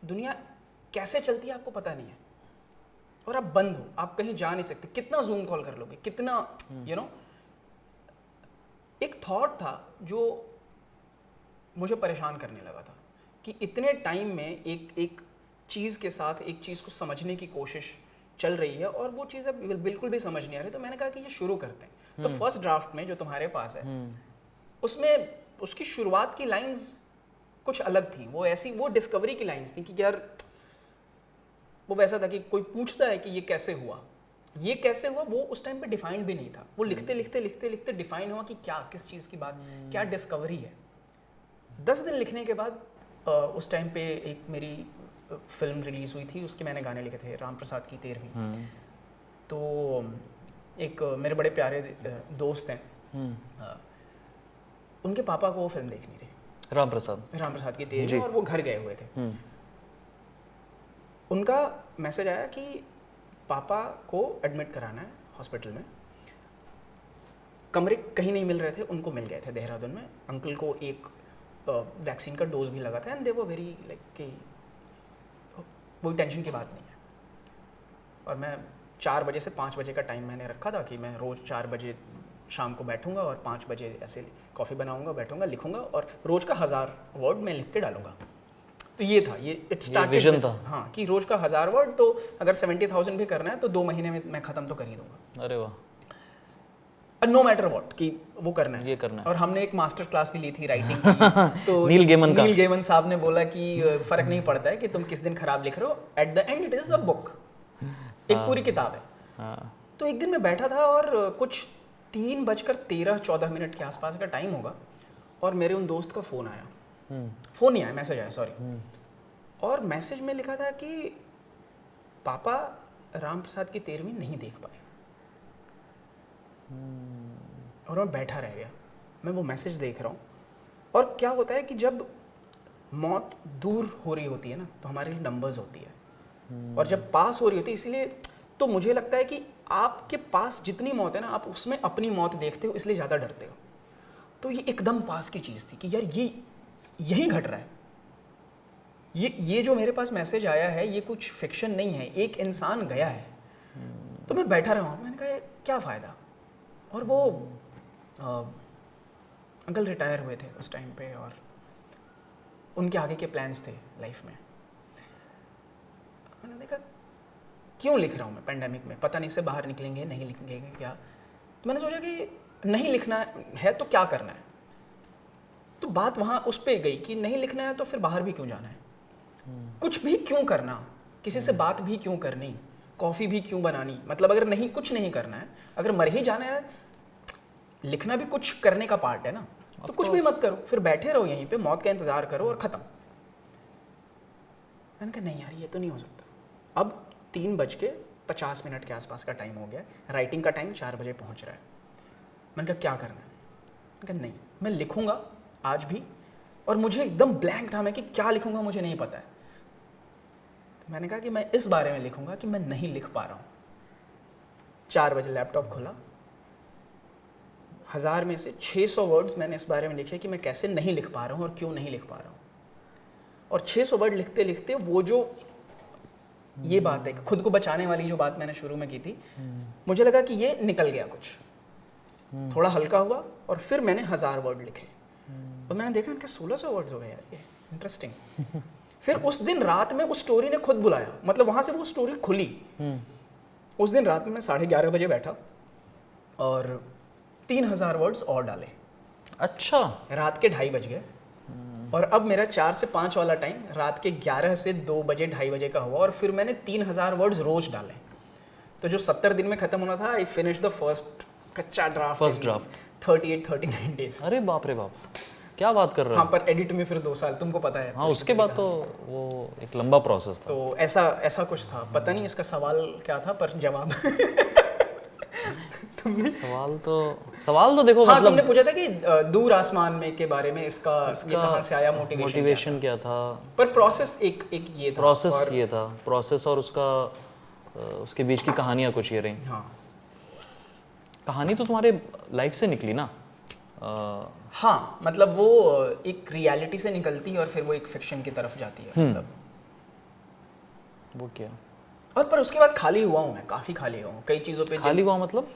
दुनिया कैसे चलती है आपको पता नहीं है, और आप बंद हो, आप कहीं जा नहीं सकते, कितना जूम कॉल कर लोगे, कितना यू नो। एक थॉट था जो मुझे परेशान करने लगा था कि इतने टाइम में एक चीज़ के साथ एक चीज़ को समझने की कोशिश चल रही है और वो चीज़ अब बिल्कुल भी समझ नहीं आ रही। तो मैंने कहा कि ये शुरू करते हैं। तो फर्स्ट ड्राफ्ट में जो तुम्हारे पास है उसमें उसकी शुरुआत की लाइंस कुछ अलग थी, वो डिस्कवरी की लाइंस थी कि यार वो वैसा था कि कोई पूछता है कि ये कैसे हुआ, वो उस टाइम पे डिफाइंड भी नहीं था। वो लिखते डिफाइन हुआ कि क्या, किस चीज़ की बात, क्या डिस्कवरी है। 10 दिन लिखने के बाद उस टाइम पे एक मेरी फिल्म रिलीज़ हुई थी, उसके मैंने गाने लिखे थे, राम प्रसाद की 13वीं। तो एक मेरे बड़े प्यारे दोस्त हैं, उनके पापा को वो फिल्म देखनी थी, राम प्रसाद की 13वीं, और वो घर गए हुए थे। उनका मैसेज आया कि पापा को एडमिट कराना है हॉस्पिटल में, कमरे कहीं नहीं मिल रहे थे, उनको मिल गए थे देहरादून में। अंकल को एक वैक्सीन का डोज भी लगा था, and they were very like कि कोई टेंशन की बात नहीं है। और मैं 4 बजे से 5 बजे का टाइम मैंने रखा था कि मैं रोज़ 4 बजे शाम को बैठूंगा और 5 बजे ऐसे कॉफ़ी बनाऊंगा, बैठूंगा, लिखूंगा, और रोज़ का 1000 वर्ड मैं लिख के डालूंगा। तो ये था, ये इट स्टार्टेड विजन था। हाँ, कि रोज़ का 1000 वर्ड, तो अगर 70,000 भी करना है तो 2 महीने में मैं ख़त्म तो कर ही दूंगा। अरे वाह। नो मैटर व्हाट, कि वो करना है, ये करना है। और हमने एक मास्टर क्लास भी ली थी राइटिंग की। तो नील गेमन साहब ने बोला कि फ़र्क नहीं पड़ता है कि तुम किस दिन खराब लिख रहे हो, at the end it is a book, एक पूरी किताब है। तो एक दिन मैं बैठा था और कुछ 3:13-14 के आसपास का टाइम होगा, और मेरे उन दोस्त का फ़ोन आया, फ़ोन नहीं आया, मैसेज आया, सॉरी। और मैसेज में लिखा था कि पापा राम प्रसाद की 13वीं नहीं देख पाए। और मैं बैठा रह गया, मैं वो मैसेज देख रहा हूँ। और क्या होता है कि जब मौत दूर हो रही होती है ना, तो हमारे लिए नंबर्स होती है, और जब पास हो रही होती है, इसलिए तो मुझे लगता है कि आपके पास जितनी मौत है ना, आप उसमें अपनी मौत देखते हो, इसलिए ज़्यादा डरते हो। तो ये एकदम पास की चीज़ थी कि यार ये यही घट रहा है, ये जो मेरे पास मैसेज आया है ये कुछ फिक्शन नहीं है, एक इंसान गया है। तो मैं बैठा रहा हूँ, मैंने कहा क्या फ़ायदा। और वो अंकल रिटायर हुए थे उस टाइम पे, और उनके आगे के प्लान्स थे लाइफ में। मैंने देखा क्यों लिख रहा हूँ मैं पेंडेमिक में, पता नहीं से बाहर निकलेंगे नहीं निकलेंगे क्या। तो मैंने सोचा कि नहीं लिखना है तो क्या करना है। तो बात वहाँ उस पर गई कि नहीं लिखना है तो फिर बाहर भी क्यों जाना है, कुछ भी क्यों करना, किसी से बात भी क्यों करनी, कॉफ़ी भी क्यों बनानी। मतलब अगर नहीं, कुछ नहीं करना है, अगर मर ही जाना है, लिखना भी कुछ करने का पार्ट है ना, तो कुछ भी मत करो, फिर बैठे रहो यहीं पे, मौत का इंतज़ार करो और ख़त्म। मैंने कहा नहीं यार, ये तो नहीं हो सकता। अब 3:50 के आसपास का टाइम हो गया, राइटिंग का टाइम 4 बजे पहुँच रहा है। मैंने कहा क्या करना है, मैंने कहा नहीं, मैं लिखूँगा आज भी। और मुझे एकदम ब्लैंक था मैं कि क्या लिखूँगा मुझे नहीं पता है। तो मैंने कहा कि मैं इस बारे में लिखूँगा कि मैं नहीं लिख पा रहा हूँ। 4 बजे लैपटॉप खोला, 1000 में से 600 वर्ड्स मैंने इस बारे में लिखे कि मैं कैसे नहीं लिख पा रहा हूँ और क्यों नहीं लिख पा रहा हूँ। और 600 वर्ड लिखते लिखते वो जो ये बात है, खुद को बचाने वाली जो बात मैंने शुरू में की थी, मुझे लगा कि ये निकल गया, कुछ थोड़ा हल्का हुआ। और फिर मैंने 1000 वर्ड लिखे, और मैंने देखा इनके 1600 वर्ड्स हो गए यार, ये इंटरेस्टिंग। फिर उस दिन रात में उस स्टोरी ने खुद बुलाया, मतलब वहाँ से वो स्टोरी खुली। उस दिन रात में मैं 11:30 बजे बैठा और 3000 वर्ड्स और डाले। अच्छा। रात के 2:30 बज गए, और अब मेरा 4 से 5 वाला टाइम रात के 11 से 2 बजे 2:30 बजे का हुआ, और फिर मैंने 3000 वर्ड्स रोज डाले। तो जो 70 दिन में खत्म होना था, आई फिनिश द फर्स्ट कच्चा ड्राफ्ट, 38-39 डेज। अरे बाप रे बाप, क्या बात कर रहे हो। हाँ, पर एडिट में फिर 2 साल, तुमको पता है। हाँ, उसके बाद तो वो एक लंबा प्रोसेस था। तो ऐसा कुछ था, पता नहीं इसका सवाल क्या था, पर जवाब तुमने सवाल तो देखो हाँ मतलब तुमने पूछा था कि दूर आसमान में के बारे में इसका ये कहाँ से आया, मोटिवेशन क्या था, पर प्रोसेस एक ये था, प्रोसेस ये था, प्रोसेस और उसका उसके बीच की कहानियाँ कुछ ये रही। हाँ कहानी तो तुम्हारे लाइफ से निकली ना। हाँ मतलब वो एक रियलिटी से निकलती है और फिर वो एक फिक्शन की तरफ जाती है मतलब। वो क्या और पर उसके बाद खाली हुआ हूँ मैं, काफ़ी खाली हुआ हूँ कई चीज़ों पे। खाली हुआ मतलब?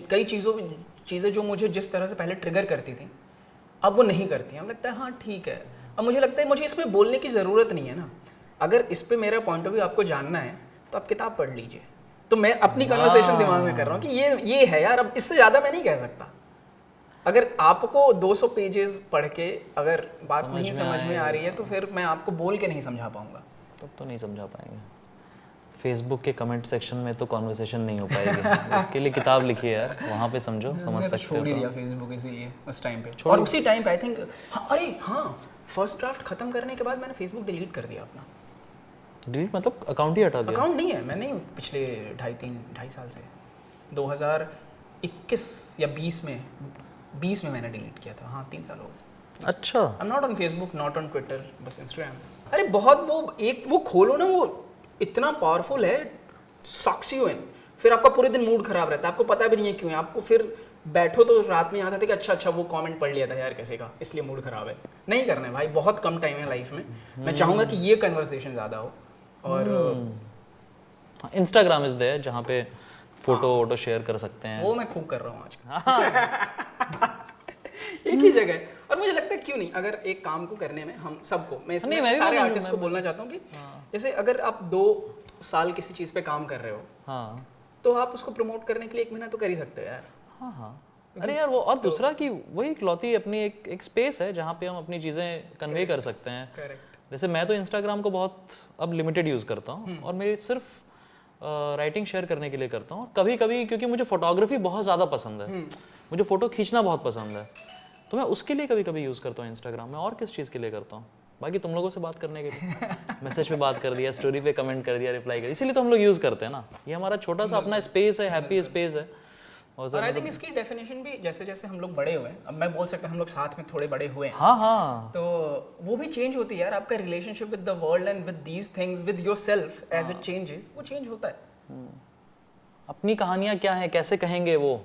कई चीज़ें जो मुझे जिस तरह से पहले ट्रिगर करती थी अब वो नहीं करती हैं। अब लगता है हाँ ठीक है, अब मुझे लगता है मुझे इसमें बोलने की ज़रूरत नहीं है ना। अगर इस पे मेरा पॉइंट ऑफ व्यू आपको जानना है तो आप किताब पढ़ लीजिए। तो मैं अपनी कन्वर्सेशन दिमाग में कर रहा हूँ कि ये है यार, अब इससे ज़्यादा मैं नहीं कह सकता। अगर आपको 200 पेजेस पढ़ के अगर बात नहीं समझ में आ रही है तो फिर मैं आपको बोल के नहीं समझा पाऊंगा। तब तो नहीं समझा पाएंगे। फेसबुक के कमेंट सेक्शन में तो कॉन्वर्सेशन नहीं हो पाएगी। उसके लिए किताब लिखिए यार, वहाँ पे समझो, समझ सकते हो। छोड़ ही दिया फेसबुक इसीलिए उस टाइम पे। और उसी टाइम पे आई थिंक अरे हाँ फर्स्ट ड्राफ्ट खत्म करने के बाद मैंने फेसबुक डिलीट कर दिया अपना। डिलीट मतलब अकाउंट ही हटा दिया? अकाउंट नहीं है, मैंने पिछले ढाई साल से 2021 या 20 में मैंने डिलीट किया था। हाँ 3 साल हो गए। अच्छा। I am not on Facebook, not on Twitter, बस इंस्टाग्राम। अरे बहुत वो खोलो ना, वो इतना पावरफुल है, सक्स यू इन। फिर आपका पूरे दिन मूड खराब रहता है, आपको पता भी नहीं है क्यों है। आपको फिर बैठो तो रात में आता था कि अच्छा वो कमेंट पढ़ लिया था यार किसी का, इसलिए मूड खराब है। नहीं करना है भाई, बहुत कम टाइम है लाइफ में। मैं चाहूँगा कि ये कन्वर्सेशन ज़्यादा हो। और इंस्टाग्राम इज देयर जहाँ पे फोटो शेयर कर सकते हैं। वो मैं खूब कर रहा हूँ आजकल। एक ही जगह। और मुझे लगता है क्यों नहीं, अगर एक काम को करने में हम सबको, मैं इसमें सारे आर्टिस्ट को बोलना चाहता हूँ कि जैसे अगर आप 2 साल किसी चीज़ पे काम कर रहे हो, हाँ, तो आप उसको प्रमोट करने के लिए 1 महीना तो कर ही सकते हो यार। हाँ। अरे यार वो, और दूसरा कि वही इकलौती अपनी एक स्पेस है जहाँ पे हम अपनी चीज़ें कन्वे कर सकते हैं। करेक्ट। जैसे मैं तो इंस्टाग्राम को बहुत अब लिमिटेड यूज़ करता हूँ और मैं सिर्फ राइटिंग शेयर करने के लिए करता हूँ। कभी कभी क्योंकि मुझे फोटोग्राफी बहुत ज़्यादा पसंद है, मुझे फ़ोटो खींचना बहुत पसंद है, तो मैं उसके लिए कभी कभी यूज़ करता हूँ इंस्टाग्राम में। और किस चीज़ के लिए करता हूँ? बाकी तुम लोगों से बात करने के लिए। मैसेज पे बात कर दिया, स्टोरी पे कमेंट कर दिया, रिप्लाई कर, इसीलिए तो हम लोग यूज़ करते हैं ना। ये हमारा छोटा सा अपना स्पेस है, हैप्पी स्पेस है। और आई थिंक इसकी डेफिनेशन भी जैसे जैसे हम लोग बड़े हुए, अब मैं बोल सकता हूँ हम लोग साथ में थोड़े बड़े हुए हैं। हाँ हाँ, तो वो भी चेंज होती है यार। आपका relationship with the world and with these things with yourself as it changes, वो चेंज होता है। अपनी कहानियाँ क्या हैं, कैसे कहेंगे, वो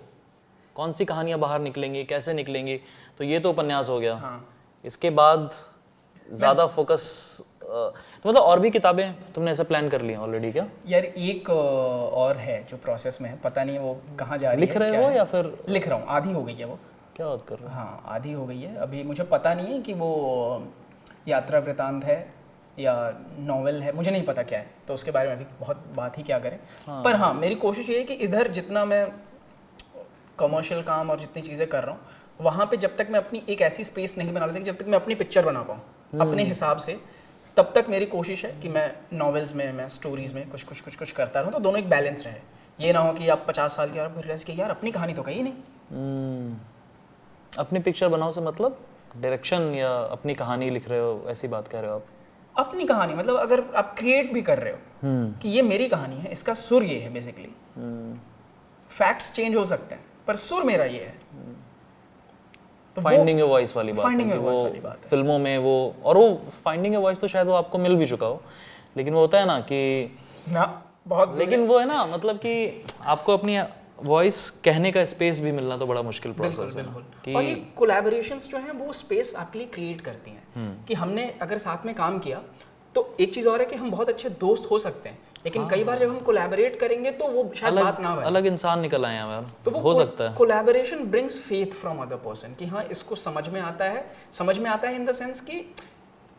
कौन सी कहानियाँ बाहर निकलेंगी, कैसे निकलेंगी, तो ये तो उपन्यास हो गया। हाँ। इसके बाद ज़्यादा फोकस तो मतलब और भी किताबें तुमने ऐसा प्लान कर लिया ऑलरेडी क्या? यार एक और है जो प्रोसेस में है, पता नहीं वो कहाँ जा रही है। लिख रहे हो या फिर? लिख रहा हूँ, आधी हो गई है वो। क्या बात कर रहे हो? हाँ आधी हो गई है। अभी मुझे पता नहीं है कि वो यात्रा वृतांत है या नॉवेल है, मुझे नहीं पता क्या है, तो उसके बारे में अभी बहुत बात ही क्या करें। पर हाँ मेरी कोशिश ये है कि इधर जितना मैं कमर्शियल काम और जितनी चीज़ें कर रहा हूँ, वहाँ पे जब तक मैं अपनी एक ऐसी स्पेस नहीं बना लेता कि जब तक मैं अपनी पिक्चर बना पाऊँ अपने हिसाब से, तब तक मेरी कोशिश है कि मैं नॉवेल्स में, मैं स्टोरीज में कुछ करता रहूँ, तो दोनों एक बैलेंस रहे। ये ना हो कि आप 50 साल के आप रियलाइज कि यार अपनी कहानी तो कही नहीं। अपनी पिक्चर बनाओ से मतलब डायरेक्शन या अपनी कहानी लिख रहे हो, ऐसी बात कह रहे हो आप? अपनी कहानी मतलब अगर आप क्रिएट भी कर रहे हो कि ये मेरी कहानी है, इसका सुर ये है बेसिकली। फैक्ट्स चेंज हो सकते हैं पर सुर मेरा ये है। तो फाइंडिंग ए वॉइस वाली बात है, वो फिल्मों में वो, और वो फाइंडिंग ए वॉइस तो शायद वो आपको मिल भी चुका हो, लेकिन वो होता है ना कि ना बहुत, लेकिन वो है ना मतलब कि आपको अपनी वॉइस कहने का स्पेस भी मिलना तो बड़ा मुश्किल प्रोसेस है कि और ये कोलैबोरेशंस जो हैं वो स्पेस आपके लिए क्रिएट करती हैं कि हमने अगर साथ में काम किया तो एक चीज़ और है कि हम बहुत अच्छे दोस्त हो सकते हैं, लेकिन कई बार जब हम कोलैबोरेट करेंगे तो वो शायद बात ना बने, अलग इंसान निकल आए यार, तो वो हो सकता है। Collaboration brings faith from other person कि हाँ इसको समझ में आता है इन द सेंस कि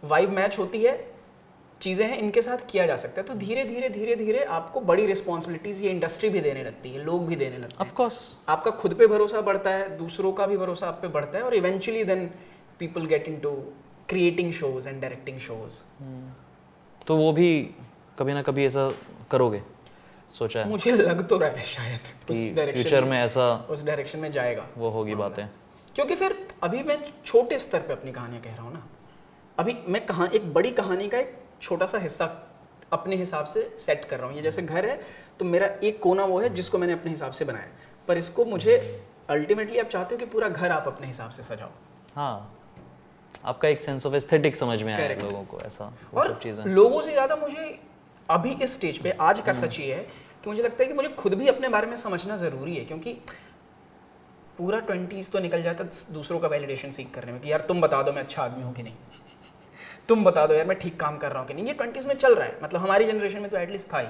वाइब मैच होती है, चीज़ें हैं, इनके साथ किया जा सकता है। तो धीरे धीरे आपको बड़ी रिस्पॉन्सिबिलिटीज ये इंडस्ट्री भी देने लगती है, लोग भी देने लगते हैं। ऑफ कोर्स आपका खुद पे भरोसा बढ़ता है, दूसरों का भी भरोसा आप पे बढ़ता है, और eventually then people get into creating shows and directing shows. तो वो भी कभी ना कभी ऐसा करोगे, सोचा है? मुझे लग तो रहा है शायद कि फ्यूचर में ऐसा उस डायरेक्शन में जाएगा, वो होगी बातें। क्योंकि फिर अभी मैं छोटे स्तर पे अपनी कहानियाँ कह रहा हूँ ना, अभी मैं एक बड़ी कहानी का एक छोटा सा हिस्सा अपने हिसाब से सेट कर रहा हूँ। ये जैसे घर है तो मेरा एक कोना वो है जिसको मैंने अपने हिसाब से बनाया, पर इसको मुझे अल्टीमेटली आप चाहते हो कि पूरा घर आप अपने हिसाब से सजाओ। हाँ, आपका एक सेंस ऑफ एस्थेटिक समझ में आया है लोगों को, ऐसा वो सब और चीज़ें। लोगों से ज़्यादा मुझे अभी इस स्टेज पे आज का सच ये है कि मुझे लगता है कि मुझे खुद भी अपने बारे में समझना ज़रूरी है, क्योंकि पूरा 20s तो निकल जाता दूसरों का वैलिडेशन सीख करने में कि यार तुम बता दो मैं अच्छा आदमी हूँ कि नहीं, तुम बता दो यार मैं ठीक काम कर रहा हूँ कि नहीं। ये 20s में चल रहा है, मतलब हमारी जनरेशन में तो एटलीस्ट था ही।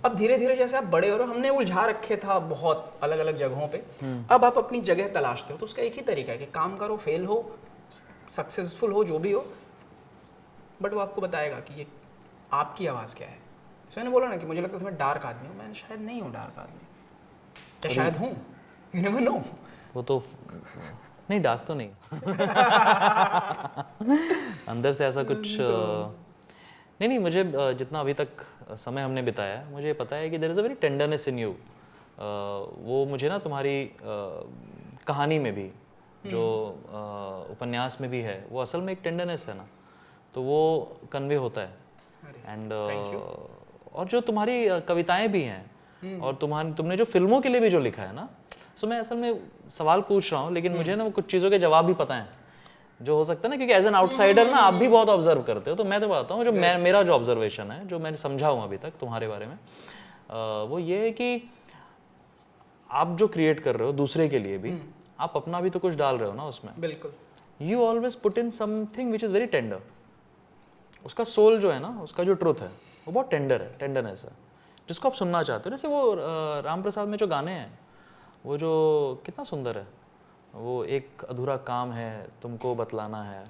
अब धीरे धीरे जैसे आप बड़े हो रहे हो, हमने उलझा रखे था बहुत अलग अलग जगहों पे, अब आप अपनी जगह तलाशते हो। तो उसका एक ही तरीका है कि काम करो, फेल हो, सक्सेसफुल हो, जो भी हो, बट वो आपको बताएगा कि ये आपकी आवाज़ क्या है। जैसे मैंने बोला ना कि मुझे लगता है मैं डार्क आदमी हूँ, मैं शायद नहीं हूँ डार्क आदमी, या शायद हूँ, यू नेवर नो। वो तो नहीं, डार्क तो नहीं अंदर से ऐसा कुछ नहीं, मुझे जितना अभी तक समय हमने बिताया है, मुझे पता है कि there is a very tenderness in you. वो मुझे ना तुम्हारी कहानी में भी, जो उपन्यास में भी है, वो असल में एक टेंडरनेस है ना, तो वो कन्वे होता है। एंड और जो तुम्हारी कविताएं भी हैं, और तुमने जो फिल्मों के लिए भी जो लिखा है ना, सो मैं असल में सवाल पूछ रहा हूँ, लेकिन मुझे ना कुछ चीज़ों के जवाब भी पता है जो हो सकता है ना, क्योंकि एज एन आउटसाइडर ना आप भी बहुत ऑब्जर्व करते हो। तो मैं तो बताता हूँ, जो मेरा जो ऑब्जर्वेशन है, जो मैंने समझा हूँ अभी तक तुम्हारे बारे में, वो ये है कि आप जो क्रिएट कर रहे हो दूसरे के लिए भी, आप अपना भी तो कुछ डाल रहे हो ना उसमें। बिल्कुल। You always put in something which is very tender. उसका सोल जो है ना, उसका जो ट्रुथ है वो बहुत टेंडर है, टेंडरनेस है, जिसको आप सुनना चाहते हो। जैसे वो राम प्रसाद में जो गाने हैं, वो जो कितना सुंदर है, वो एक अधूरा काम है तुमको बतलाना है,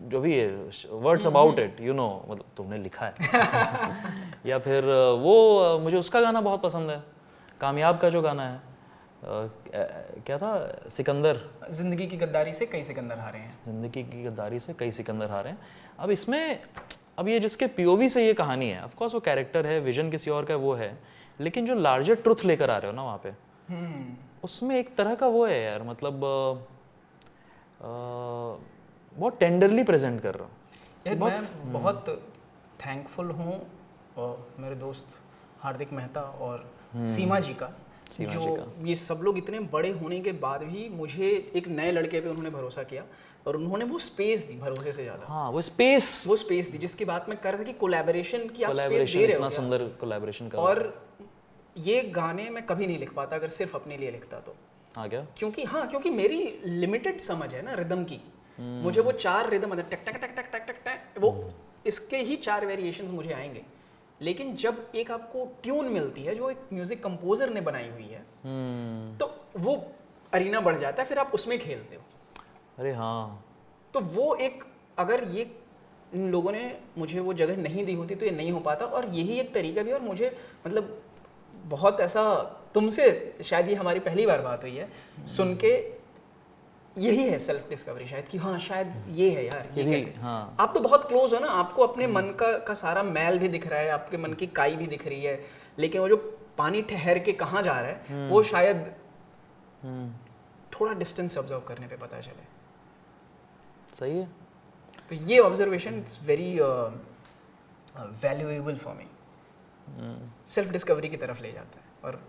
जो भी है words about it, you know, मतलब तुमने लिखा है या फिर वो मुझे उसका गाना बहुत पसंद है, कामयाब का जो गाना है, क्या था, सिकंदर, जिंदगी की गद्दारी से कई सिकंदर हारे हैं। जिंदगी की गद्दारी से कई सिकंदर हारे हैं। अब इसमें, अब ये जिसके पीओवी से ये कहानी है, ऑफ कोर्स वो कैरेक्टर है, विजन किसी और का वो है, लेकिन जो लार्जर ट्रुथ लेकर आ रहे हो ना वहाँ पे, उसमें एक तरह का वो है यार, मतलब बहुत टेंडरली प्रेजेंट कर रहा हूँ। यार मैं बहुत थैंकफुल हूँ मेरे दोस्त हार्दिक मेहता और सीमा जी का, जो ये सब लोग इतने बड़े होने के बाद भी मुझे एक नए लड़के पे उन्होंने भरोसा किया, और उन्होंने वो स्पेस दी भरोसे से ज़्यादा। हाँ, वो स्पेस दी जिसकी बात मैं कर रहा था कि कोलैबोरेशन की आप स्पेस दे रहे हो, इतना सुंदर कोलैबोरेशन का। और ये गाने मैं कभी नहीं लिख पाता अगर सिर्फ अपने लिए लिखता तो। हाँ क्या? क्योंकि मेरी लिमिटेड समझ है ना रिदम की। मुझे वो 4 रिदम टक टक टक टक टक टक टक, वो इसके ही 4 वेरिएशंस मुझे आएंगे। लेकिन जब एक आपको ट्यून मिलती है जो एक म्यूजिक कंपोजर ने बनाई हुई है, तो वो अरीना बढ़ जाता है, फिर आप उसमें खेलते हो। अरे हाँ, तो वो एक, अगर ये इन लोगों ने मुझे वो जगह नहीं दी होती तो ये नहीं हो पाता। और यही एक तरीका भी, और मुझे मतलब बहुत ऐसा, तुमसे शायद ये हमारी पहली बार बात हुई है सुन के, यही है सेल्फ डिस्कवरी शायद, कि हाँ शायद ये है यार, ये कैसे। हाँ। आप तो बहुत क्लोज हो ना, आपको अपने मन का सारा मैल भी दिख रहा है, आपके मन की काई भी दिख रही है, लेकिन वो जो पानी ठहर के कहाँ जा रहा है वो शायद थोड़ा डिस्टेंस ऑब्जर्व करने पे पता चले। सही है। तो ये observation it's very valuable for me, self discovery की तरफ ले जाता है। और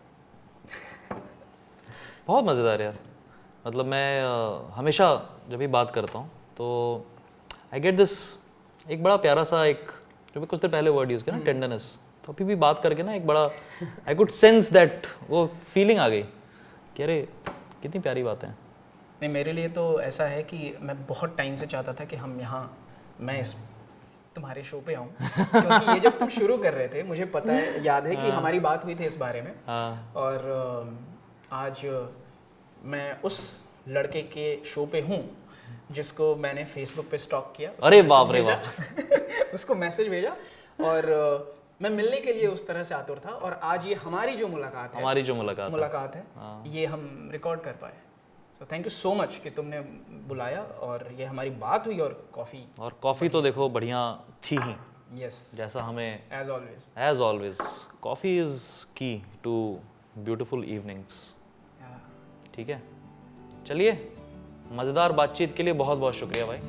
बहुत मज़ेदार यार, मतलब मैं हमेशा जब भी बात करता हूँ तो आई गेट दिस एक बड़ा प्यारा सा, एक जो भी कुछ देर पहले वर्ड यूज़ किया ना, टेंडरनेस, तो अभी भी बात करके ना एक बड़ा आई कुड सेंस दैट, वो फीलिंग आ गई कि अरे कितनी प्यारी बात है। नहीं, मेरे लिए तो ऐसा है कि मैं बहुत टाइम से चाहता था कि हम यहाँ, मैं इस तुम्हारे शो पे आऊँ, क्योंकि ये जब तुम शुरू कर रहे थे, मुझे पता है, याद है कि हमारी बात हुई थी इस बारे में। और आज मैं उस लड़के के शो पे हूँ जिसको मैंने फेसबुक पे स्टॉक किया। अरे बाप रे बाप उसको मैसेज भेजा, और मैं मिलने के लिए उस तरह से आतुर था। और आज ये हमारी जो मुलाकात है, ये हम रिकॉर्ड कर पाए। So thank you so much कि तुमने बुलाया, और ये हमारी बात हुई। और कॉफ़ी तो देखो बढ़िया थी ही। यस, जैसा हमें एज ऑलवेज कॉफ़ी इज़ की टू ब्यूटीफुल इवनिंग्स। ठीक है, चलिए, मज़ेदार बातचीत के लिए बहुत बहुत शुक्रिया भाई।